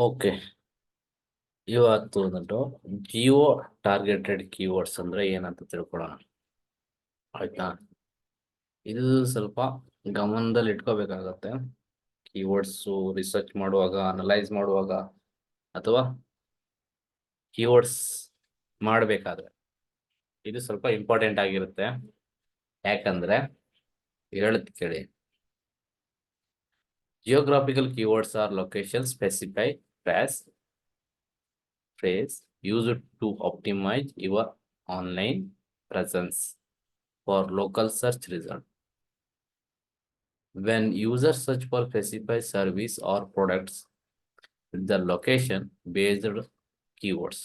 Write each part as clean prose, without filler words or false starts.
Okay, ಇವತ್ತು ಬಂದ್ಬಿಟ್ಟು Jio targeted keywords ಅಂದ್ರೆ ಏನಂತ ತಿಳ್ಕೊಳ್ಳೋಣ. ಆಯ್ತಾ, ಇದು ಸ್ವಲ್ಪ ಗಮನದಲ್ಲಿ ಇಟ್ಕೋಬೇಕಾಗತ್ತೆ. ಕೀವರ್ಡ್ಸು ರಿಸರ್ಚ್ ಮಾಡುವಾಗ, ಅನಲೈಸ್ ಮಾಡುವಾಗ ಅಥವಾ ಕೀವರ್ಡ್ಸ್ ಮಾಡಬೇಕಾದ್ರೆ ಇದು ಸ್ವಲ್ಪ ಇಂಪಾರ್ಟೆಂಟ್ ಆಗಿರುತ್ತೆ. ಯಾಕಂದ್ರೆ ಹೇಳುತ್ತೆ ಕೇಳಿ. Geographical keywords or location specify phrase used to optimize your online presence for local search result. When users search for specified service or products with the location based keywords.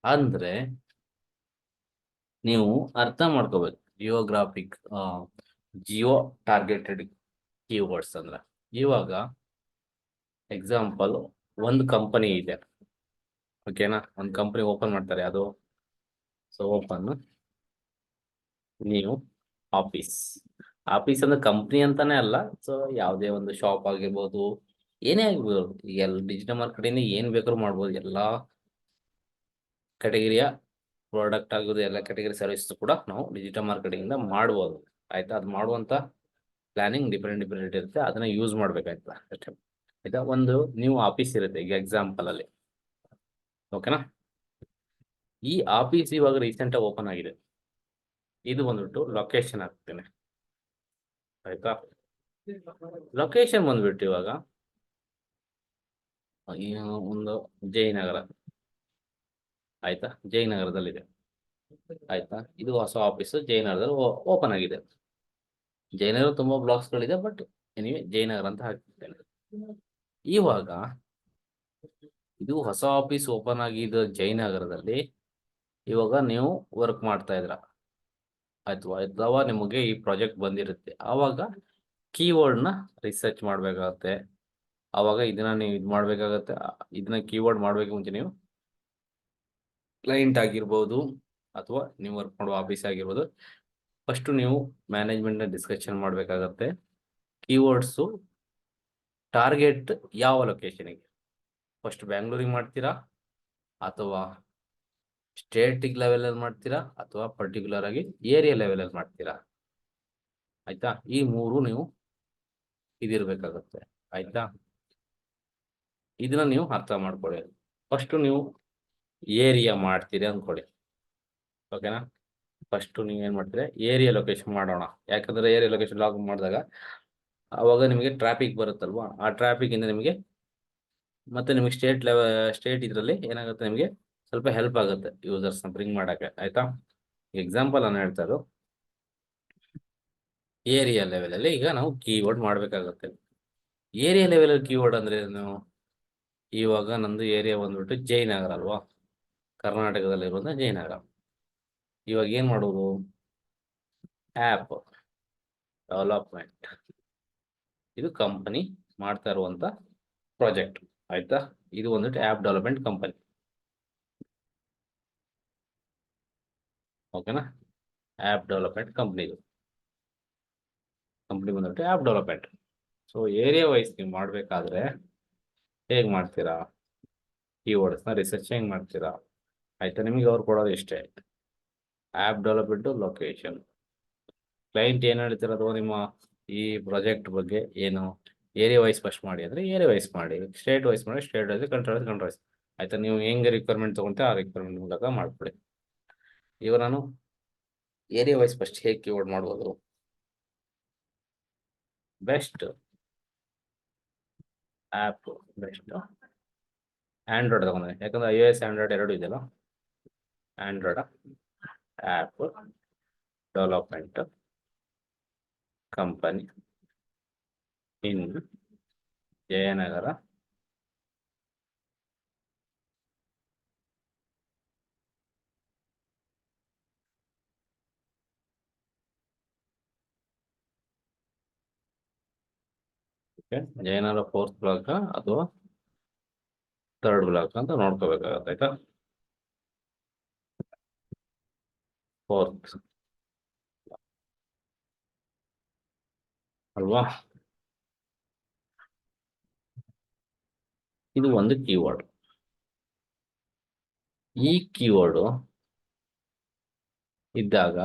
ಅಂದ್ರೆ ನೀವು ಅರ್ಥ ಮಾಡ್ಕೋಬೇಕು. ಜಿಯೋ ಟಾರ್ಗೆಟೆಡ್ ಕೀವರ್ಡ್ಸ್ ಅಂದ್ರೆ ಇವಾಗ example ಒಂದು company ಇದೆ. ಓಕೆನಾ, ಒಂದು ಕಂಪನಿ ಓಪನ್ ಮಾಡ್ತಾರೆ. ಅದು ಓಪನ್ ನೀವು ಆಫೀಸ್ ಅಂದ್ರೆ ಕಂಪ್ನಿ ಅಂತಾನೆ ಅಲ್ಲ. ಸೊ ಯಾವುದೇ ಒಂದು ಶಾಪ್ ಆಗಿರ್ಬೋದು, ಏನೇ ಆಗಿರ್ಬೋದು, ಎಲ್ಲ ಡಿಜಿಟಲ್ ಮಾರ್ಕೆಟಿಂಗ್ ಏನ್ ಬೇಕಾದ್ರೂ ಮಾಡ್ಬೋದು. ಎಲ್ಲಾ ಕೆಟಗರಿಯ ಪ್ರಾಡಕ್ಟ್ ಆಗೋದು, ಎಲ್ಲ ಕೆಟಗರಿ ಸರ್ವಿಸ್ ಕೂಡ ನಾವು ಡಿಜಿಟಲ್ ಮಾರ್ಕೆಟಿಂಗ್ ಇಂದ ಮಾಡ್ಬೋದು. ಆಯ್ತಾ, ಅದು ಮಾಡುವಂತ ಪ್ಲಾನಿಂಗ್ ಡಿಫರೆಂಟ್ ಇರುತ್ತೆ. ಅದನ್ನ ಯೂಸ್ ಮಾಡ್ಬೇಕಾಯ್ತಾ ಅಷ್ಟೇ. ಆಯ್ತಾ, ಒಂದು ನೀವು ಆಫೀಸ್ ಇರುತ್ತೆ ಈಗ ಎಕ್ಸಾಂಪಲ್ ಅಲ್ಲಿ. ಓಕೆನಾ, ಈ ಆಫೀಸ್ ಇವಾಗ ರೀಸೆಂಟ್ ಆಗಿ ಓಪನ್ ಆಗಿದೆ. ಇದು ಬಂದ್ಬಿಟ್ಟು ಲೊಕೇಶನ್ ಆಗ್ತೇನೆ. ಆಯ್ತಾ, ಲೊಕೇಶನ್ ಬಂದ್ಬಿಟ್ಟು ಇವಾಗ ಒಂದು ಜಯನಗರ. ಆಯ್ತಾ, ಜಯನಗರದಲ್ಲಿದೆ. ಆಯ್ತಾ, ಇದು ಹೊಸ ಆಫೀಸ್ ಜಯನಗರದಲ್ಲಿ ಓಪನ್ ಆಗಿದೆ. ಜಯನಗರ ತುಂಬಾ ಬ್ಲಾಕ್ಸ್ ಗಳಿದೆ, ಬಟ್ ಎನಿವೆ ಜಯನಗರ ಅಂತ ಹಾಕ್ತಿದ್ದೇನೆ. ಇವಾಗ ಇದು ಹೊಸ ಆಫೀಸ್ ಓಪನ್ ಆಗಿದೆ ಜಯನಗರದಲ್ಲಿ. ಇವಾಗ ನೀವು ವರ್ಕ್ ಮಾಡ್ತಾ ಇದ್ರ ಅಥವಾ ನಿಮಗೆ ಈ ಪ್ರಾಜೆಕ್ಟ್ ಬಂದಿರುತ್ತೆ. ಆವಾಗ ಕೀವರ್ಡ್ ನ ರಿಸರ್ಚ್ ಮಾಡ್ಬೇಕಾಗತ್ತೆ. ಆವಾಗ ಇದನ್ನ ನೀವು ಇದು ಮಾಡ್ಬೇಕಾಗತ್ತೆ. ಇದನ್ನ ಕೀವರ್ಡ್ ಮಾಡ್ಬೇಕು ಮುಂಚೆ ನೀವು ಕ್ಲೈಂಟ್ ಆಗಿರ್ಬೋದು ಅಥವಾ ನೀವು ವರ್ಕ್ ಮಾಡುವ ಆಫೀಸ್ ಆಗಿರ್ಬೋದು, ಫಸ್ಟ್ ನೀವು ಮ್ಯಾನೇಜ್ಮೆಂಟ್ ನ ಡಿಸ್ಕಷನ್ ಮಾಡ್ಬೇಕಾಗತ್ತೆ. ಕೀವರ್ಡ್ಸು ಟಾರ್ಗೆಟ್ ಯಾವ ಲೊಕೇಶನ್ಗೆ, ಫಸ್ಟ್ ಬ್ಯಾಂಗ್ಳೂರಿಗೆ ಮಾಡ್ತೀರಾ ಅಥವಾ ಸ್ಟೇಟಿಕ್ ಲೆವೆಲ್ ಅಲ್ಲಿ ಮಾಡ್ತೀರಾ ಅಥವಾ ಪರ್ಟಿಕ್ಯುಲರ್ ಆಗಿ ಏರಿಯಾ ಲೆವೆಲ್ ಅಲ್ಲಿ ಮಾಡ್ತೀರಾ. ಆಯ್ತಾ, ಈ ಮೂರು ನೀವು ಇದಿರ್ಬೇಕಾಗತ್ತೆ. ಆಯ್ತಾ, ಇದನ್ನ ನೀವು ಅರ್ಥ ಮಾಡ್ಕೊಳ್ಳಿ. ಫಸ್ಟ್ ನೀವು ಏರಿಯಾ ಮಾಡ್ತೀರಿ ಅನ್ಕೊಳ್ಳಿ. ಓಕೆನಾ, ಫಸ್ಟ್ ನೀವು ಏನ್ ಮಾಡ್ತೀರಾ, ಏರಿಯಾ ಲೊಕೇಶನ್ ಮಾಡೋಣ. ಯಾಕಂದ್ರೆ ಏರಿಯಾ ಲೊಕೇಶನ್ ಲಾಗ್ ಮಾಡಿದಾಗ ಅವಾಗ ನಿಮಗೆ ಟ್ರಾಫಿಕ್ ಬರುತ್ತಲ್ವಾ. ಆ ಟ್ರಾಫಿಕ್ ಇಂದ ನಿಮಗೆ ಮತ್ತೆ ನಿಮಗೆ ಸ್ಟೇಟ್ ಇದರಲ್ಲಿ ಏನಾಗುತ್ತೆ, ನಿಮಗೆ ಸ್ವಲ್ಪ ಹೆಲ್ಪ್ ಆಗುತ್ತೆ ಯೂಸರ್ಸ್ ನ ಬ್ರಿಂಗ್ ಮಾಡಕ್ಕೆ. ಆಯ್ತಾ, ಎಕ್ಸಾಂಪಲ್ ನಾನು ಹೇಳ್ತಾ ಇರೋದು ಏರಿಯಾ ಲೆವೆಲ್ ಅಲ್ಲಿ ಈಗ ನಾವು ಕೀವರ್ಡ್ ಮಾಡ್ಬೇಕಾಗುತ್ತೆ. ಏರಿಯಾ ಲೆವೆಲ್ ಅಲ್ಲಿ ಕೀವರ್ಡ್ ಅಂದ್ರೆ ನಾವು ಇವಾಗ ನಂದು ಏರಿಯಾ ಬಂದ್ಬಿಟ್ಟು ಜಯನಗರ ಅಲ್ವಾ, ಕರ್ನಾಟಕದಲ್ಲಿರುವಂತ ಜಯನಗರ. ಇವಾಗ ಏನ್ ಮಾಡೋದು, ಆಪ್ ಡೆವಲಪ್ಮೆಂಟ್, ಇದು ಕಂಪನಿ ಮಾಡ್ತಾ ಇರುವಂತ ಪ್ರಾಜೆಕ್ಟ್. ಆಯ್ತಾ, ಇದು ಬಂದ್ಬಿಟ್ಟು ಆಪ್ ಡೆವಲಪ್ಮೆಂಟ್ ಕಂಪನಿ. ಓಕೆನಾ, ಆಪ್ ಡೆವಲಪ್ಮೆಂಟ್ ಕಂಪನಿ ಬಂದ್ಬಿಟ್ಟು app development. So area wise ನೀವು ಮಾಡ್ಬೇಕಾದ್ರೆ ಹೇಗ್ ಮಾಡ್ತೀರಾ, ಕೀವರ್ಡ್ಸ್ ನ ರಿಸರ್ಚ್ ಹೆಂಗ್ ಮಾಡ್ತೀರಾ. ಆಯ್ತಾ, ನಿಮಗೆ ಅವ್ರು ಕೊಡೋದು ಇಷ್ಟೇ, ಆಪ್ ಡೆವಲಪ್ಮೆಂಟ್ ಲೊಕೇಶನ್. ಕ್ಲೈಂಟ್ ಏನ್ ಹೇಳ್ತೀರ ಅಥವಾ ನಿಮ್ಮ ಈ ಪ್ರಾಜೆಕ್ಟ್ ಬಗ್ಗೆ ಏನು, ಏರಿಯಾ ವೈಸ್ ಫಸ್ಟ್ ಮಾಡಿ ಅಂದ್ರೆ ಏರಿಯಾ ವೈಸ್ ಮಾಡಿ, ಸ್ಟೇಟ್ ವೈಸ್ ಮಾಡಿ ಸ್ಟೇಟ್ ವೈಸ್, ಕಂಟ್ರಿ ವೈಸ್. ಆಯ್ತಾ, ನೀವು ಹೆಂಗೆ ರಿಕ್ವೈರ್ಮೆಂಟ್ ತಗೊಂತೀರ ಆ ರಿಕ್ವೈರ್ಮೆಂಟ್ ಮೂಲಕ ಮಾಡ್ಕೊಳ್ಳಿ. ಇವಾಗ ನಾನು ಏರಿಯಾ ವೈಸ್ ಫಸ್ಟ್ ಹೇಗೆ ಕೀವರ್ಡ್ ಮಾಡ್ಬೋದು, ಬೆಸ್ಟ್ ಆಪ್, ಬೆಸ್ಟ್ ಆಂಡ್ರಾಯ್ಡ್ ತಗೊಂಡೆ. ಯಾಕಂದ್ರೆ iOS ಆಂಡ್ರಾಯ್ಡ್ ಎರಡು ಇದೆಯಲ್ಲ. Android app development company in Jayanagar. Jayanagar 4th block ಅಥವಾ 3rd ಬ್ಲಾಕ್ ಅಂತ ನೋಡ್ಕೋಬೇಕಾಗತ್ತೆ. ಆಯ್ತಾ, 4th ಅಲ್ವಾ. ಇದು ಒಂದು ಕೀವರ್ಡ್. ಈ ಕೀವರ್ಡ್ ಇದ್ದಾಗ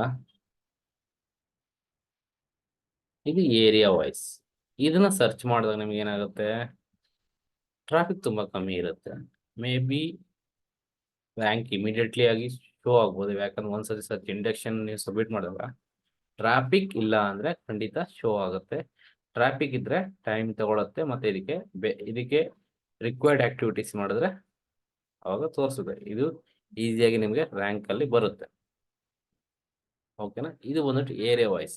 ಇದು ಏರಿಯಾ ವೈಸ್. ಇದನ್ನ ಸರ್ಚ್ ಮಾಡಿದಾಗ ನಿಮ್ಗೆ ಏನಾಗುತ್ತೆ, ಟ್ರಾಫಿಕ್ ತುಂಬಾ ಕಮ್ಮಿ ಇರುತ್ತೆ. ಮೇ ಬಿ ರ್ಯಾಂಕ್ ಇಮಿಡಿಯೇಟ್ಲಿ ಆಗಿ ಶೋ ಆಗ್ಬೋದು, ಯಾಕಂದ್ರೆ ಒಂದ್ಸತಿ ಸರ್ಚ್ ಇಂಡಕ್ಷನ್ ನೀವು ಸಬ್ಮಿಟ್ ಮಾಡಿದಾಗ ಟ್ರಾಫಿಕ್ ಇಲ್ಲ ಅಂದ್ರೆ ಖಂಡಿತ ಶೋ ಆಗುತ್ತೆ. ಟ್ರಾಫಿಕ್ ಇದ್ರೆ ಟೈಮ್ ತಗೊಳುತ್ತೆ, ಮತ್ತೆ ಇದಕ್ಕೆ ರಿಕ್ವೈರ್ಡ್ ಆಕ್ಟಿವಿಟೀಸ್ ಮಾಡಿದ್ರೆ ಅವಾಗ ತೋರಿಸುತ್ತೆ. ಇದು ಈಸಿಯಾಗಿ ನಿಮಗೆ ರ್ಯಾಂಕ್ ಅಲ್ಲಿ ಬರುತ್ತೆ. ಓಕೆನಾ? ಇದು ಬಂದ್ಬಿಟ್ಟು ಏರಿಯಾ ವೈಸ್.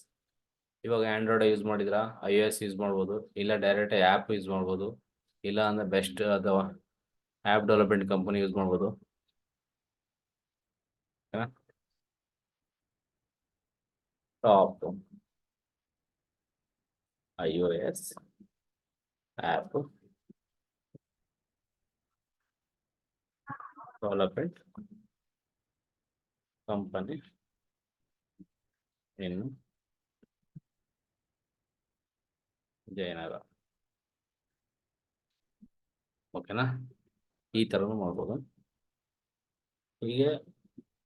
ಇವಾಗ ಆಂಡ್ರಾಯ್ಡ್ ಯೂಸ್ ಮಾಡಿದ್ರ iOS ಯೂಸ್ ಮಾಡ್ಬೋದು, ಇಲ್ಲ ಡೈರೆಕ್ಟ್ ಆ್ಯಪ್ ಯೂಸ್ ಮಾಡ್ಬೋದು, ಇಲ್ಲ ಅಂದ್ರೆ ಬೆಸ್ಟ್ ಅಥವಾ ಆ್ಯಪ್ ಡೆವಲಪ್ಮೆಂಟ್ ಕಂಪನಿ ಯೂಸ್ ಮಾಡ್ಬೋದು. Top iOS app development company in Jayanagar. ಓಕೆನಾ? ಈ ಥರನೂ ಮಾಡ್ಬೋದು. ಹೀಗೆ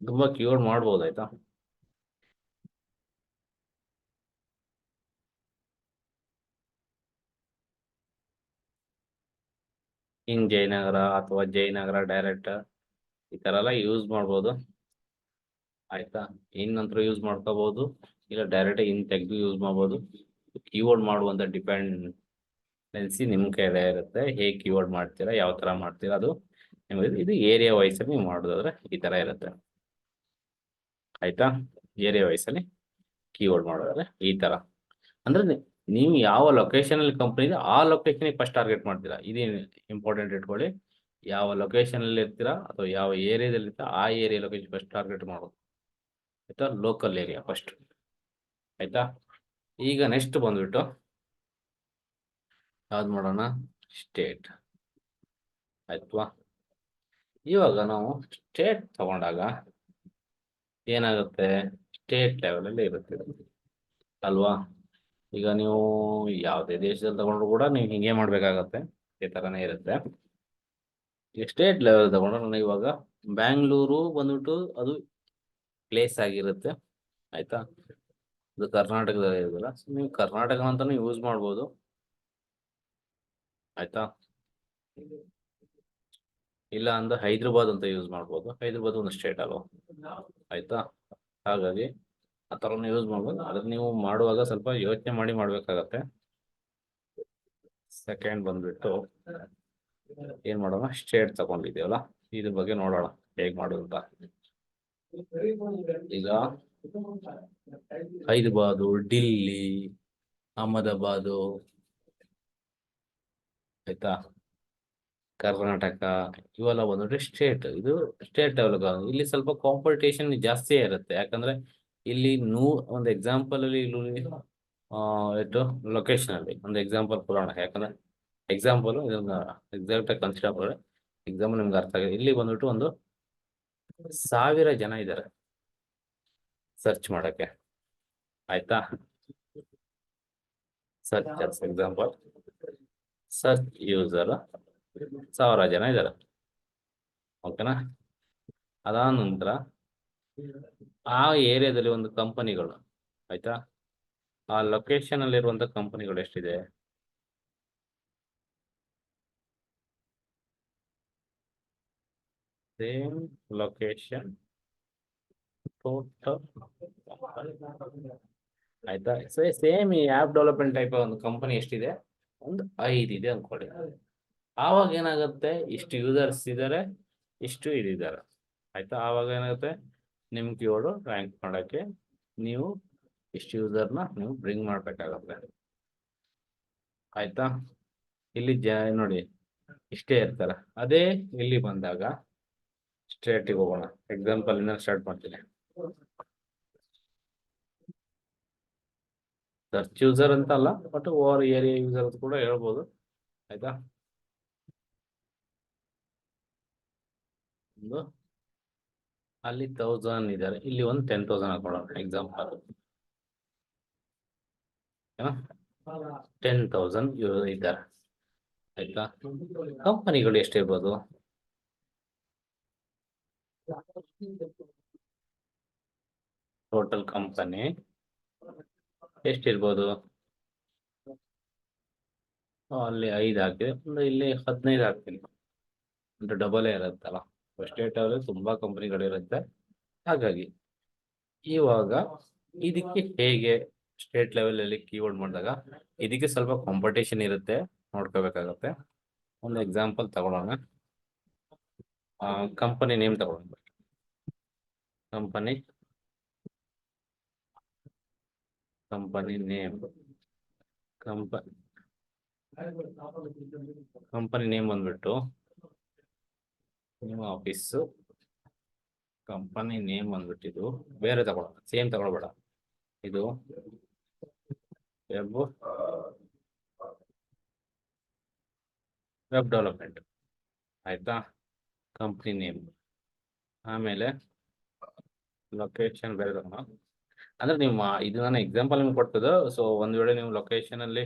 ತುಂಬ ಕೀವರ್ಡ್ ಮಾಡ್ಬೋದು. ಆಯ್ತಾ? ಇನ್ ಜಯನಗರ ಅಥವಾ ಜಯನಗರ ಡೈರೆಕ್ಟ್ ಈ ಥರ ಎಲ್ಲ ಯೂಸ್ ಮಾಡ್ಬೋದು. ಆಯ್ತಾ? ಇನ್ ನಂತರ ಯೂಸ್ ಮಾಡ್ಕೋಬಹುದು, ಇಲ್ಲ ಡೈರೆಕ್ಟ್ ಇನ್ ತೆಗೆದು ಯೂಸ್ ಮಾಡ್ಬೋದು. ಕೀವರ್ಡ್ ಮಾಡುವಂಥ ಡಿಪೆಂಡೆನ್ಸಿ ನಿಮ್ಮ ಕೈಲೇ ಇರುತ್ತೆ. ಹೇಗೆ ಕೀವರ್ಡ್ ಮಾಡ್ತೀರಾ, ಯಾವ ಥರ ಮಾಡ್ತೀರಾ, ಅದು ನಿಮಗೆ. ಇದು ಏರಿಯಾ ವೈಸಲ್ಲಿ ನೀವು ಮಾಡೋದಾದ್ರೆ ಈ ಥರ ಇರುತ್ತೆ. ಆಯ್ತಾ? ಏರಿಯಾ ವೈಸಲ್ಲಿ ಕೀವರ್ಡ್ ಮಾಡೋದಾದ್ರೆ ಈ ಥರ. ಅಂದ್ರೆ ನೀವು ಯಾವ ಲೊಕೇಶನ್ ಅಲ್ಲಿ ಕಂಪ್ನಿ ಇದೆ ಆ ಲೊಕೇಶನ್ ಫಸ್ಟ್ ಟಾರ್ಗೆಟ್ ಮಾಡ್ತೀರಾ. ಇದು ಇಂಪಾರ್ಟೆಂಟ್ ಇಟ್ಕೊಳ್ಳಿ. ಯಾವ ಲೊಕೇಶನ್ ಅಲ್ಲಿ ಇರ್ತೀರಾ ಅಥವಾ ಯಾವ ಏರಿಯಾದಲ್ಲಿ ಇರ್ತೀರಾ ಆ ಏರಿಯಾ ಲೊಕೇಶನ್ ಫಸ್ಟ್ ಟಾರ್ಗೆಟ್ ಮಾಡೋದು. ಆಯ್ತಾ? Local area first. ಆಯ್ತಾ? ಈಗ ನೆಕ್ಸ್ಟ್ ಬಂದ್ಬಿಟ್ಟು ಯಾವ್ದು ಮಾಡೋಣ, ಸ್ಟೇಟ್. ಆಯ್ತವಾ? ಇವಾಗ ನಾವು ಸ್ಟೇಟ್ ತಗೊಂಡಾಗ ಏನಾಗುತ್ತೆ, ಸ್ಟೇಟ್ ಲೆವೆಲಲ್ಲಿ ಇರುತ್ತೆ ಅಲ್ವಾ? ಈಗ ನೀವು ಯಾವುದೇ ದೇಶದಲ್ಲಿ ತಗೊಂಡ್ರು ಕೂಡ ನೀವು ಹಿಂಗೆ ಮಾಡ್ಬೇಕಾಗತ್ತೆ, ಈ ಥರನೇ ಇರುತ್ತೆ. ಈಗ ಸ್ಟೇಟ್ ಲೆವೆಲ್ ತಗೊಂಡ್ರೆ ನಾನು ಇವಾಗ ಬ್ಯಾಂಗ್ಳೂರು ಬಂದ್ಬಿಟ್ಟು ಅದು ಪ್ಲೇಸ್ ಆಗಿರುತ್ತೆ. ಆಯ್ತಾ? ಇದು ಕರ್ನಾಟಕದಲ್ಲಿ ಇರೋದಿಲ್ಲ, ಸೊ ನೀವು ಕರ್ನಾಟಕ ಅಂತಾನು ಯೂಸ್ ಮಾಡ್ಬೋದು. ಆಯ್ತಾ? ಇಲ್ಲ ಅಂದ್ರೆ ಹೈದ್ರಾಬಾದ್ ಅಂತ ಯೂಸ್ ಮಾಡ್ಬೋದು. ಹೈದ್ರಾಬಾದ್ ಒಂದು ಸ್ಟೇಟ್ ಅಲ್ವಾ? ಆಯ್ತಾ? ಹಾಗಾಗಿ ಆ ಥರನೂ ಯೂಸ್ ಮಾಡ್ಬೋದು. ಅದನ್ನ ನೀವು ಮಾಡುವಾಗ ಸ್ವಲ್ಪ ಯೋಚನೆ ಮಾಡಿ ಮಾಡ್ಬೇಕಾಗತ್ತೆ. ಸೆಕೆಂಡ್ ಬಂದ್ಬಿಟ್ಟು ಏನ್ ಮಾಡೋಣ, ಸ್ಟೇಟ್ ತಗೊಂಡಿದ್ದೀವಲ್ಲ ಇದ್ರ ಬಗ್ಗೆ ನೋಡೋಣ ಹೇಗ್ ಮಾಡೋದು ಅಂತ. ಈಗ ಹೈದರಾಬಾದು, ಡಿಲ್ಲಿ, ಅಹಮದಾಬಾದು, ಆಯ್ತಾ, ಕರ್ನಾಟಕ, ಇವೆಲ್ಲ ಬಂದ್ಬಿಟ್ಟು ಸ್ಟೇಟ್. ಇದು ಸ್ಟೇಟ್ ಲೆವೆಲ್. ಇಲ್ಲಿ ಸ್ವಲ್ಪ ಕಾಂಪಿಟೇಷನ್ ಜಾಸ್ತಿ ಇರುತ್ತೆ. ಯಾಕಂದ್ರೆ ಇಲ್ಲಿ ಒಂದು ಎಕ್ಸಾಂಪಲ್ ಅಲ್ಲಿ ಇಲ್ಲಿ ಎಷ್ಟು ಲೊಕೇಶನ್ ಅಲ್ಲಿ ಒಂದು ಎಕ್ಸಾಂಪಲ್ ಕೊಡೋಣ. ಯಾಕಂದ್ರೆ ಎಕ್ಸಾಂಪಲ್ ಇದನ್ನ ಎಕ್ಸಾಕ್ಟ್ ಆಗಿ ಕನ್ಸಿಡರ್ ಮಾಡಿದ್ರೆ ಎಕ್ಸಾಂಪಲ್ ನಿಮ್ಗೆ ಅರ್ಥ ಆಗಿದೆ. ಇಲ್ಲಿ ಬಂದ್ಬಿಟ್ಟು 1,000 ಜನ ಇದ್ದಾರೆ ಸರ್ಚ್ ಮಾಡಕ್ಕೆ. ಆಯ್ತಾ? ಸರ್ಚ್ ಎಕ್ಸಾಂಪಲ್ ಸರ್ಚ್ ಯೂಸರ್ 1,000 ಜನ ಇದ್ದಾರೆ. ಓಕೆನಾ? ಅದಾದ ನಂತರ ಆ ಏರಿಯಾದಲ್ಲಿ ಒಂದು ಕಂಪನಿಗಳು, ಆಯ್ತಾ, ಆ ಲೊಕೇಶನ್ ಅಲ್ಲಿರುವಂತ ಕಂಪನಿಗಳು ಎಷ್ಟಿದೆ, ಸೇಮ್ ಲೊಕೇಶನ್ ಟೋಟಲ್. ಆಯ್ತಾ? ಸೇಮ್ ಈ ಆಪ್ ಡೆವಲಪ್ಮೆಂಟ್ ಟೈಪ್ ಒಂದು ಕಂಪನಿ ಎಷ್ಟಿದೆ, ಒಂದು 5 ಇದೆ ಅನ್ಕೊಳ್ಳಿ. ಆವಾಗ ಏನಾಗುತ್ತೆ, ಇಷ್ಟು ಯೂಸರ್ಸ್ ಇದ್ದಾರೆ, ಇಷ್ಟು ಇದಿದ್ದಾರೆ. ಆಯ್ತಾ? ಆವಾಗ ಏನಾಗುತ್ತೆ, ನಿಮ್ ಕೀವರ್ಡ್ ರ್ಯಾಂಕ್ ಮಾಡೋಕ್ಕೆ ನೀವು ಇಷ್ಟು ಯೂಸರ್ನ ನೀವು ಬ್ರಿಂಗ್ ಮಾಡ್ಬೇಕಾಗತ್ತೆ. ಆಯ್ತಾ? ಇಲ್ಲಿ ನೋಡಿ ಇಷ್ಟೇ ಇರ್ತಾರೆ. ಅದೇ ಇಲ್ಲಿ ಬಂದಾಗ ಸ್ಟೇಟಿಗೆ ಹೋಗೋಣ. ಎಕ್ಸಾಂಪಲ್ ಇಂದ ಸ್ಟಾರ್ಟ್ ಮಾಡ್ತೀನಿ. ಸರ್ಚ್ ಯೂಸರ್ ಅಂತ ಅಲ್ಲ, ಬಟ್ ಓವರ್ ಏರಿಯಾ ಯೂಸರ್ ಅಂತ ಕೂಡ ಹೇಳ್ಬೋದು. ಆಯ್ತಾ? ಒಂದು ಅಲ್ಲಿ 1000 ಇದ್ದಾರೆ, ಇಲ್ಲಿ ಒಂದು 10,000 ಹಾಕೊಳ್ಳೋಣ ಎಕ್ಸಾಂಪಲ್. 10,000 ಇದ್ದಾರೆ. ಆಯ್ತಾ. ಕಂಪನಿಗಳು ಎಷ್ಟಿರ್ಬೋದು? Total company ಎಷ್ಟಿರ್ಬೋದು? ಅಲ್ಲಿ 5 ಹಾಕಿದೆ, ಇಲ್ಲಿ 15 ಹಾಕ್ತೀನಿ, ಅಂದ್ರೆ ಡಬಲ್ ಇರುತ್ತಲ್ಲ. ಸ್ಟೇಟ್ ಅಲ್ಲಿ ತುಂಬಾ ಕಂಪನಿಗಳಿರುತ್ತೆ, ಹಾಗಾಗಿ ಇವಾಗ ಇದಕ್ಕೆ ಹೇಗೆ ಸ್ಟೇಟ್ ಲೆವೆಲ್ ಅಲ್ಲಿ ಕೀವರ್ಡ್ ಮಾಡಿದಾಗ ಇದಕ್ಕೆ ಸ್ವಲ್ಪ ಕಾಂಪಿಟೇಷನ್ ಇರುತ್ತೆ, ನೋಡ್ಕೋಬೇಕಾಗತ್ತೆ. ಒಂದು ಎಕ್ಸಾಂಪಲ್ ತಗೊಳ್ಳೋಣ. ಕಂಪನಿ ನೇಮ್ ತಗೊಳ್ಳೋಣ. ಕಂಪನಿ ನೇಮ್ ಕಂಪನಿ ನೇಮ್ ಬಂದ್ಬಿಟ್ಟು ನಿಮ್ಮ ಆಫೀಸು ಕಂಪನಿ ನೇಮ್ ಬಂದ್ಬಿಟ್ಟಿದ್ದು ಬೇರೆ ತಗೊಳ್ಳೋಣ, ಸೇಮ್ ತಗೊಳ್ಬೇಡ. ಇದು ವೆಬ್ ಡೆವಲಪ್ಮೆಂಟ್, ಆಯ್ತಾ. ಕಂಪ್ನಿ ನೇಮ್, ಆಮೇಲೆ ಲೊಕೇಶನ್ ಬೇರೆ ತಗೋಣ. ಅಂದ್ರೆ ನಿಮ್ಮ ಇದು ನಾನು ಎಕ್ಸಾಂಪಲ್ ನಿಮ್ಗೆ ಕೊಡ್ತದೆ. ಸೊ ಒಂದ್ ವೇಳೆ ನೀವು ಲೊಕೇಶನ್ ಅಲ್ಲಿ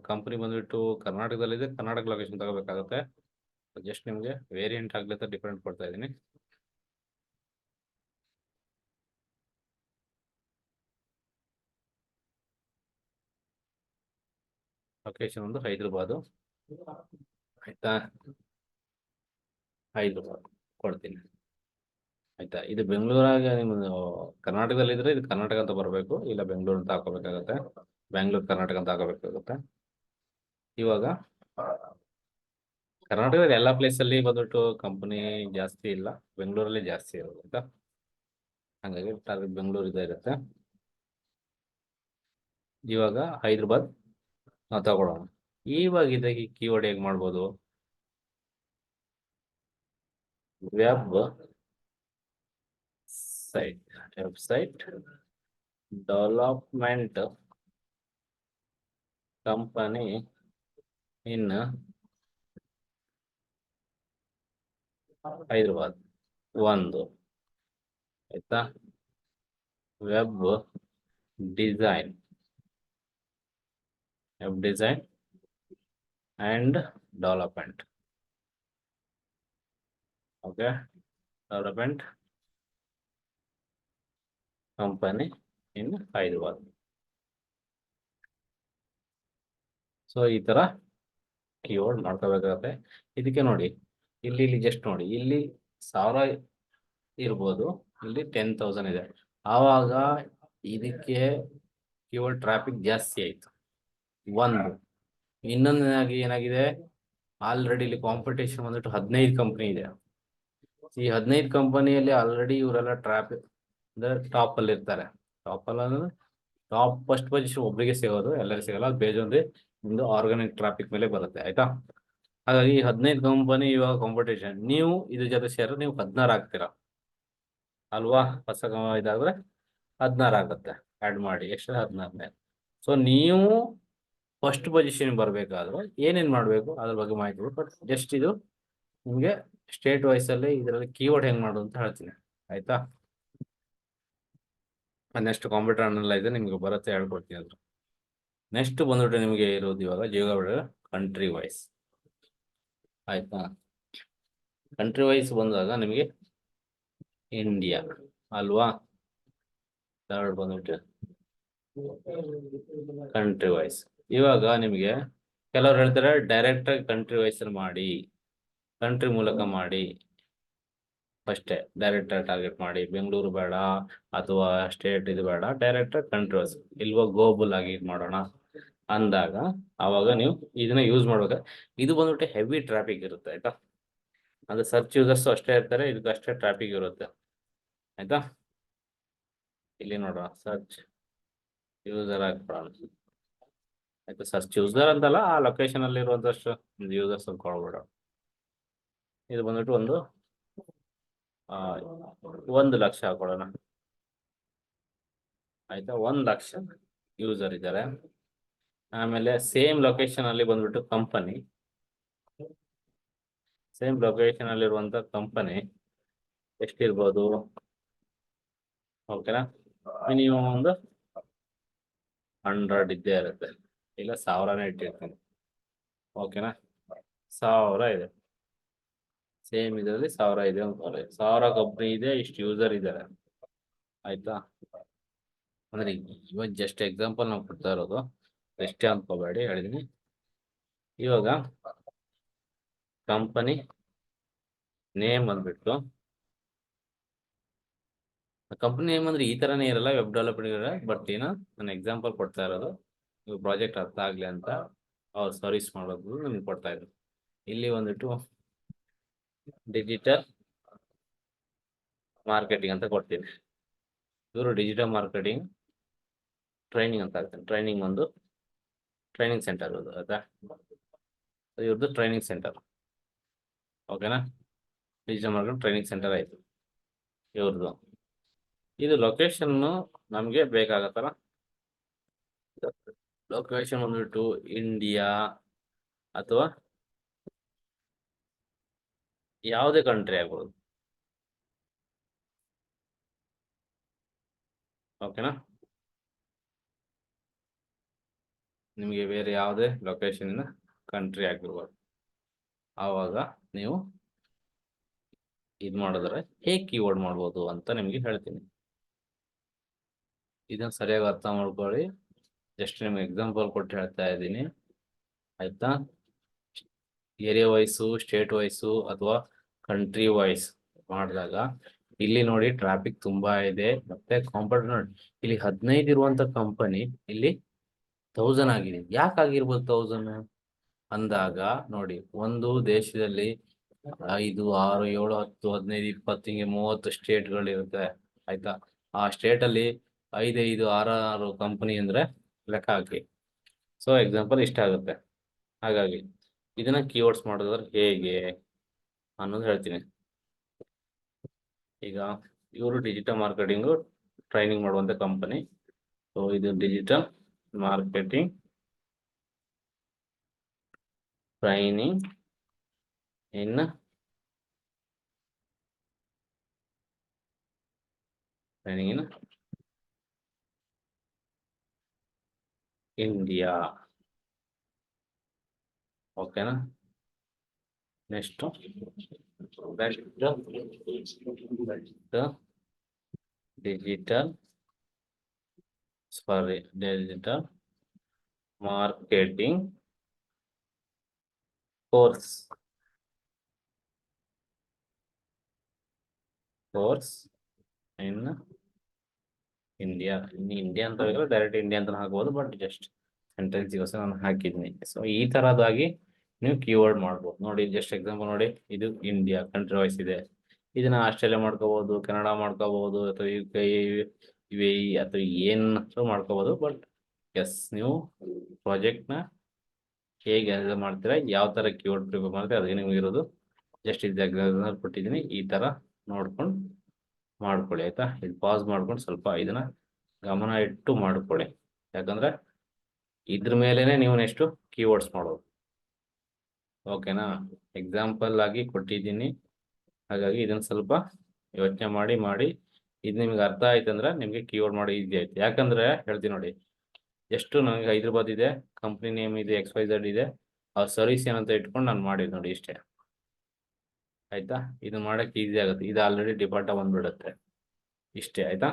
ಕಂಪ್ನಿ ಬಂದ್ಬಿಟ್ಟು ಕರ್ನಾಟಕದಲ್ಲಿದೆ, ಕರ್ನಾಟಕ ಲೊಕೇಶನ್ ತಗೋಬೇಕಾಗುತ್ತೆ. ಜಸ್ಟ್ ನಿಮಗೆ ವೇರಿಯಂಟ್ ಆಗ್ಲಿಕ್ಕೆ ಡಿಫರೆಂಟ್ ಕೊಡ್ತಾ ಇದ್ದೀನಿ. ಲೊಕೇಶನ್ ಒಂದು ಹೈದರಾಬಾದ್, ಆಯ್ತಾ. ಹೈದರಾಬಾದ್ ಕೊಡ್ತೀನಿ, ಆಯ್ತಾ. ಇದು ಬೆಂಗಳೂರಾಗ ನಿಮ್ಮದು ಕರ್ನಾಟಕದಲ್ಲಿ ಇದ್ರೆ ಇದು ಕರ್ನಾಟಕ ಅಂತ ಬರಬೇಕು, ಇಲ್ಲ ಬೆಂಗಳೂರು ಅಂತ ಹಾಕೋಬೇಕಾಗತ್ತೆ, ಬೆಂಗಳೂರು ಕರ್ನಾಟಕ ಅಂತ ಹಾಕೋಬೇಕಾಗುತ್ತೆ. ಇವಾಗ ಕರ್ನಾಟಕದಲ್ಲಿ ಎಲ್ಲ ಪ್ಲೇಸ್ ಅಲ್ಲಿ ಬಂದ್ಬಿಟ್ಟು ಕಂಪನಿ ಜಾಸ್ತಿ ಇಲ್ಲ, ಬೆಂಗಳೂರಲ್ಲಿ ಜಾಸ್ತಿ ಇರೋದು, ಆಯ್ತಾ. ಹಾಗಾಗಿ ಟಾರ್ಗೆಟ್ ಬೆಂಗಳೂರು ಇದೇ ಇರುತ್ತೆ. ಇವಾಗ ಹೈದರಾಬಾದ್ ನಾವು ತಗೊಳ್ಳೋಣ. ಇವಾಗ ಇದಕ್ಕೆ ಕೀವರ್ಡ್ ಹೇಗೆ ಮಾಡ್ಬೋದು? ವೆಬ್ಸೈಟ್ ಡೆವಲಪ್ಮೆಂಟ್ ಕಂಪನಿ ಇನ್ ಹೈದರಾಬಾದ್ ಒಂದು, ಆಯ್ತಾ. Web design and development, okay. Development company in Hyderabad. So ಈ ತರ ಕೀವರ್ಡ್ ಮಾಡ್ಕೋಬೇಕಾಗತ್ತೆ. ಇದಕ್ಕೆ ನೋಡಿ, ಇಲ್ಲಿ ಜಸ್ಟ್ ನೋಡಿ, ಇಲ್ಲಿ 1000 ಇರ್ಬೋದು, ಇಲ್ಲಿ 10,000 ಇದೆ. ಆವಾಗ ಇದಕ್ಕೆ ಕೀವರ್ಡ್ ಟ್ರಾಫಿಕ್ ಜಾಸ್ತಿ ಆಯ್ತು. ಒಂದು ಇನ್ನೊಂದಾಗಿ ಏನಾಗಿದೆ, ಆಲ್ರೆಡಿ ಇಲ್ಲಿ ಕಾಂಪಿಟೇಷನ್ ಬಂದ್ಬಿಟ್ಟು 15 ಕಂಪನಿ ಇದೆ. ಈ 15 ಕಂಪನಿಯಲ್ಲಿ ಆಲ್ರೆಡಿ ಇವರೆಲ್ಲ ಟ್ರಾಫಿಕ್ ಅಂದ್ರೆ ಟಾಪ್ ಅಲ್ಲಿ ಇರ್ತಾರೆ. ಟಾಪ್ ಅಲ್ಲಿ ಟಾಪ್ ಫಸ್ಟ್ ಪೊಸಿಷನ್ ಒಬ್ಬರಿಗೆ ಸಿಗೋದು, ಎಲ್ಲರಿಗೂ ಸಿಗಲ್ಲ. ಅದು ಬೇಜೊಂದು ನಿಮ್ದು ಆರ್ಗಾನಿಕ್ ಟ್ರಾಫಿಕ್ ಮೇಲೆ ಬರುತ್ತೆ, ಆಯ್ತಾ. ಹಾಗಾಗಿ 15 ಕಂಪನಿ ಇವಾಗ ಕಾಂಪಿಟೇಷನ್, ನೀವು ಇದ್ರ ಜೊತೆ ಸೇರಿ ನೀವು 16 ಆಗ್ತೀರಾ ಅಲ್ವಾ. ಹೊಸ ಇದಾದ್ರೆ 16 ಆಗುತ್ತೆ, ಆಡ್ ಮಾಡಿ ಎಷ್ಟು 16. ಸೊ ನೀವು ಫಸ್ಟ್ ಪೊಸಿಷನ್ ಬರಬೇಕಾದ್ರೆ ಏನೇನ್ ಮಾಡ್ಬೇಕು ಅದ್ರ ಬಗ್ಗೆ ಮಾಹಿತಿ ಕೊಡು. ಬಟ್ ಜಸ್ಟ್ ಇದು ನಿಮ್ಗೆ ಸ್ಟೇಟ್ ವೈಸ್ ಅಲ್ಲಿ ಇದರಲ್ಲಿ ಕೀವರ್ಡ್ ಹೆಂಗ್ ಮಾಡೋದು ಅಂತ ಹೇಳ್ತೀನಿ, ಆಯ್ತಾ. ನೆಕ್ಸ್ಟ್ ಕಂಪ್ಯೂಟರ್ ಅನಲೈಸರ್ ನಿಮ್ಗೆ ಬರುತ್ತೆ, ಹೇಳ್ಕೊಡ್ತೀನಿ ಅದ್ರ. ನೆಕ್ಸ್ಟ್ ಬಂದ್ಬಿಟ್ಟು ನಿಮಗೆ ಇರೋದು ಇವಾಗ ಜಿಯೋಗ್ರಫಿ ಕಂಟ್ರಿ ವೈಸ್, ಆಯ್ತಾ. ಕಂಟ್ರಿ ವೈಸ್ ಬಂದಾಗ ನಿಮಗೆ ಇಂಡಿಯಾ ಅಲ್ವಾ. ಥರ್ಡ್ ಬಂದ್ಬಿಟ್ಟು ಕಂಟ್ರಿ ವೈಸ್. ಇವಾಗ ನಿಮಗೆ ಕೆಲವ್ರು ಹೇಳ್ತಾರೆ ಡೈರೆಕ್ಟ್ ಆಗಿ ಕಂಟ್ರಿ ವೈಸ್ ಮಾಡಿ, ಕಂಟ್ರಿ ಮೂಲಕ ಮಾಡಿ, ಅಷ್ಟೇ ಡೈರೆಕ್ಟ್ ಟಾರ್ಗೆಟ್ ಮಾಡಿ, ಬೆಂಗಳೂರು ಬೇಡ ಅಥವಾ ಸ್ಟೇಟ್ ಇದು ಬೇಡ, ಡೈರೆಕ್ಟ್ ಕಂಟ್ರಿ ವೈಸ್ ಇಲ್ವಾ ಗ್ಲೋಬಲ್ ಆಗಿ ಇದು ಮಾಡೋಣ ಅಂದಾಗ ಅವಾಗ ನೀವು ಇದನ್ನ ಯೂಸ್ ಮಾಡ್ಬೇಕು. ಇದು ಬಂದ್ಬಿಟ್ಟು ಹೆವಿ ಟ್ರಾಫಿಕ್ ಇರುತ್ತೆ, ಆಯ್ತಾ. ಅದು ಸರ್ಚ್ ಯೂಸರ್ಸ್ ಅಷ್ಟೇ ಇರ್ತಾರೆ, ಇದಕ್ಕೆ ಅಷ್ಟೇ ಟ್ರಾಫಿಕ್ ಇರುತ್ತೆ, ಆಯ್ತಾ. ಇಲ್ಲಿ ನೋಡ್ರ ಸರ್ಚ್ ಯೂಸರ್ ಆಗ್ಬಿಡೋಣ, ಆಯ್ತಾ. ಸರ್ಚ್ ಯೂಸರ್ ಅಂತಲ್ಲ, ಆ ಲೊಕೇಶನ್ ಅಲ್ಲಿ ಇರುವಂತಷ್ಟು ಯೂಸರ್ಸ್ ಅನ್ಕೊಳ್ಬೇಡ. ಇದು ಬಂದ್ಬಿಟ್ಟು ಒಂದು 1 ಲಕ್ಷ ಹಾಕೊಳ್ಳೋಣ, ಆಯ್ತಾ. 1 ಲಕ್ಷ ಯೂಸರ್ ಇದ್ದಾರೆ. ಆಮೇಲೆ ಸೇಮ್ ಲೊಕೇಶನ್ ಅಲ್ಲಿ ಬಂದ್ಬಿಟ್ಟು ಕಂಪನಿ, ಸೇಮ್ ಲೊಕೇಶನ್ ಅಲ್ಲಿರುವಂತ ಕಂಪನಿ ಎಷ್ಟಿರ್ಬೋದು, ಓಕೆನಾ. ಮಿನಿಮಮ್ ಒಂದು 100 ಇದ್ದೇ ಇರುತ್ತೆ, ಇಲ್ಲ 1000ನೇ ಇಟ್ಟಿರ್ತೀನಿ, ಓಕೆನಾ. 1000 ಇದೆ. ಸೇಮ್ ಇದರಲ್ಲಿ 1000 ಇದೆ ಅಂತಾರೆ. 1000 ಕಂಪ್ನಿ ಇದೆ, ಇಷ್ಟು ಯೂಸರ್ ಇದ್ದಾರೆ. ಆಯ್ತಾ? ಅಂದ್ರೆ ಇವಾಗ ಜಸ್ಟ್ ಎಕ್ಸಾಂಪಲ್ ನಾವು ಕೊಡ್ತಾ ಇರೋದು, ಎಷ್ಟೇ ಅನ್ಕೋಬೇಡಿ, ಹೇಳಿದೀನಿ. ಇವಾಗ ಕಂಪನಿ ನೇಮ್ ಬಂದ್ಬಿಟ್ಟು, ಕಂಪನಿ ನೇಮ್ ಅಂದ್ರೆ ಈ ತರನೇ ಇರಲ್ಲ, ವೆಬ್ ಡೆವಲಪ್ಮೆಂಟ್ ಇರಲ್ಲ. ಬಟ್ ಏನೋ ನಾನು ಎಕ್ಸಾಂಪಲ್ ಕೊಡ್ತಾ ಇರೋದು, ಪ್ರಾಜೆಕ್ಟ್ ಅರ್ಥ ಆಗ್ಲಿ ಅಂತ ಅವ್ರು ಸರ್ವಿಸ್ ಮಾಡೋದು ನಿಮ್ಗೆ ಕೊಡ್ತಾ ಇದ್ರು. ಇಲ್ಲಿ ಬಂದ್ಬಿಟ್ಟು ಡಿಜಿಟಲ್ ಮಾರ್ಕೆಟಿಂಗ್ ಅಂತ ಕೊಡ್ತೀನಿ. ಇವರು ಡಿಜಿಟಲ್ ಮಾರ್ಕೆಟಿಂಗ್ ಟ್ರೈನಿಂಗ್ ಅಂತ ಆಗ್ತದೆ. ಟ್ರೈನಿಂಗ್ ಒಂದು ಟ್ರೈನಿಂಗ್ ಸೆಂಟರ್ ಅದು, ಆಯ್ತಾ? ಇವ್ರದ್ದು ಟ್ರೈನಿಂಗ್ ಸೆಂಟರ್. ಓಕೆನಾ? ಡಿಜಿಟಲ್ ಮಾರ್ಕೆಟಿಂಗ್ ಟ್ರೈನಿಂಗ್ ಸೆಂಟರ್ ಆಯ್ತು ಇವ್ರದ್ದು. ಇದು ಲೊಕೇಶನ್ ನಮಗೆ ಬೇಕಾಗತ್ತಲ್ಲ. ಲೊಕೇಶನ್ ಬಂದ್ಬಿಟ್ಟು ಇಂಡಿಯಾ ಅಥವಾ ಯಾವುದೇ ಕಂಟ್ರಿ ಆಗ್ಬೋದು. ಓಕೆನಾ? ನಿಮಗೆ ಬೇರೆ ಯಾವುದೇ ಲೊಕೇಶನ್ ಕಂಟ್ರಿ ಆಗಿರ್ಬೋದು. ಆವಾಗ ನೀವು ಇದು ಮಾಡಿದ್ರೆ ಹೇಗೆ ಕೀವರ್ಡ್ ಮಾಡ್ಬೋದು ಅಂತ ನಿಮಗೆ ಹೇಳ್ತೀನಿ. ಇದನ್ನ ಸರಿಯಾಗಿ ಅರ್ಥ ಮಾಡ್ಕೊಳ್ಳಿ. ಜಸ್ಟ್ ನಿಮ್ಗೆ ಎಕ್ಸಾಂಪಲ್ ಕೊಟ್ಟು ಹೇಳ್ತಾ ಇದ್ದೀನಿ, ಆಯ್ತಾ? ಏರಿಯಾ ವೈಸು, ಸ್ಟೇಟ್ ವೈಸು ಅಥವಾ ಕಂಟ್ರಿ ವೈಸ್ ಮಾಡಿದಾಗ ಇಲ್ಲಿ ನೋಡಿ ಟ್ರಾಫಿಕ್ ತುಂಬಾ ಇದೆ. ಮತ್ತೆ ಕಾಂಪಿಟೇಟರ್ ನೋಡಿ, ಇಲ್ಲಿ 15 ಇರುವಂತ ಕಂಪನಿ ಇಲ್ಲಿ 1000 ಆಗಿದೆ. ಯಾಕೆ ಆಗಿರ್ಬೋದು 1000 ಅಂದಾಗ ನೋಡಿ, ಒಂದು ದೇಶದಲ್ಲಿ 5, 6, 7, 10, 15, 20 ಹಿಂಗೆ 30 ಸ್ಟೇಟ್ಗಳು ಇರುತ್ತೆ. ಆಯ್ತಾ? ಆ ಸ್ಟೇಟ್ ಅಲ್ಲಿ 5, 5, 6 ಕಂಪನಿ ಅಂದ್ರೆ ಲೆಕ್ಕ ಹಾಕಿ. ಸೊ ಎಕ್ಸಾಂಪಲ್ ಇಷ್ಟ ಆಗುತ್ತೆ. ಹಾಗಾಗಿ ಇದನ್ನ ಕೀವರ್ಡ್ಸ್ ಮಾಡಿದ್ರೆ ಹೇಗೆ ಅನ್ನೋದು ಹೇಳ್ತೀನಿ. ಈಗ ಇವರು ಡಿಜಿಟಲ್ ಮಾರ್ಕೆಟಿಂಗು ಟ್ರೈನಿಂಗ್ ಮಾಡುವಂತ ಕಂಪನಿ. ಸೊ ಇದು digital marketing training in India. ಓಕೆನಾ? Next digital marketing course in India. India ಅಂತ ಡೈರೆಕ್ಟ್ ಇಂಡಿಯಾ ಅಂತ ಹಾಕ್ಬೋದು, ಬಟ್ ಜಸ್ಟ್ ಸೆಂಟೆನ್ಸ್ಗೋಸ್ಕರ ನಾನು ಹಾಕಿದ್ದೀನಿ. ಸೊ ಈ ತರದಾಗಿ ನೀವು ಕೀವರ್ಡ್ ಮಾಡ್ಬೋದು. ನೋಡಿ, ಜಸ್ಟ್ ಎಕ್ಸಾಂಪಲ್ ನೋಡಿ, ಇದು ಇಂಡಿಯಾ ಕಂಟ್ರಿ ವೈಸ್ ಇದೆ. ಇದನ್ನ ಆಸ್ಟ್ರೇಲಿಯಾ ಮಾಡ್ಕೋಬಹುದು, ಕೆನಡಾ ಮಾಡ್ಕೋಬಹುದು, ಅಥವಾ UAE ಅಥವಾ ಏನಾದ್ರು ಮಾಡ್ಕೋಬಹುದು. ಬಟ್ ಎಸ್, ನೀವು ಪ್ರಾಜೆಕ್ಟ್ನ ಹೇಗೆ ಮಾಡ್ತೀರಾ, ಯಾವ ತರ ಕೀವರ್ಡ್ ಪ್ರಿಪೇರ್ ಮಾಡ್ತೀರಾ, ಅದಕ್ಕೆ ನಿಮ್ಗೆ ಇರೋದು. ಜಸ್ಟ್ ಇದು ಎಕ್ಸಾಂಪಲ್ ಕೊಟ್ಟಿದ್ದೀನಿ, ಈ ತರ ನೋಡ್ಕೊಂಡು ಮಾಡ್ಕೊಳ್ಳಿ. ಆಯ್ತಾ? ಇದು ಪಾಸ್ ಮಾಡ್ಕೊಂಡು ಸ್ವಲ್ಪ ಇದನ್ನ ಗಮನ ಇಟ್ಟು ಮಾಡ್ಕೊಳ್ಳಿ. ಯಾಕಂದ್ರೆ ಇದ್ರ ಮೇಲೆನೆ ನೀವು ನೆಕ್ಸ್ಟ್ ಕೀವರ್ಡ್ಸ್ ಮಾಡೋದು. ಓಕೆನಾ? ಎಕ್ಸಾಂಪಲ್ ಆಗಿ ಕೊಟ್ಟಿದ್ದೀನಿ, ಹಾಗಾಗಿ ಇದನ್ನ ಸ್ವಲ್ಪ ಯೋಚನೆ ಮಾಡಿ ಇದು ನಿಮ್ಗೆ ಅರ್ಥ ಆಯ್ತು ಅಂದ್ರೆ ನಿಮ್ಗೆ ಕೀವರ್ಡ್ ಮಾಡಿ ಈಸಿ ಆಯ್ತು. ಯಾಕಂದ್ರೆ ಹೇಳ್ತೀನಿ ನೋಡಿ, ಎಷ್ಟು ನನಗೆ ಹೈದರಾಬಾದ್ ಇದೆ, ಕಂಪ್ನಿ ನೇಮ್ ಇದೆ, XYZ ಇದೆ, ಅವ್ರ ಸರ್ವಿಸ್ ಏನಂತ ಇಟ್ಕೊಂಡು ನಾನು ಮಾಡಿದ್ ನೋಡಿ, ಇಷ್ಟೇ. ಆಯ್ತಾ? ಇದು ಮಾಡಕ್ಕೆ ಈಸಿ ಆಗುತ್ತೆ. ಇದು ಆಲ್ರೆಡಿ ಡಿಪಾರ್ಟ ಬಂದ್ಬಿಡುತ್ತೆ. ಇಷ್ಟೇ. ಆಯ್ತಾ?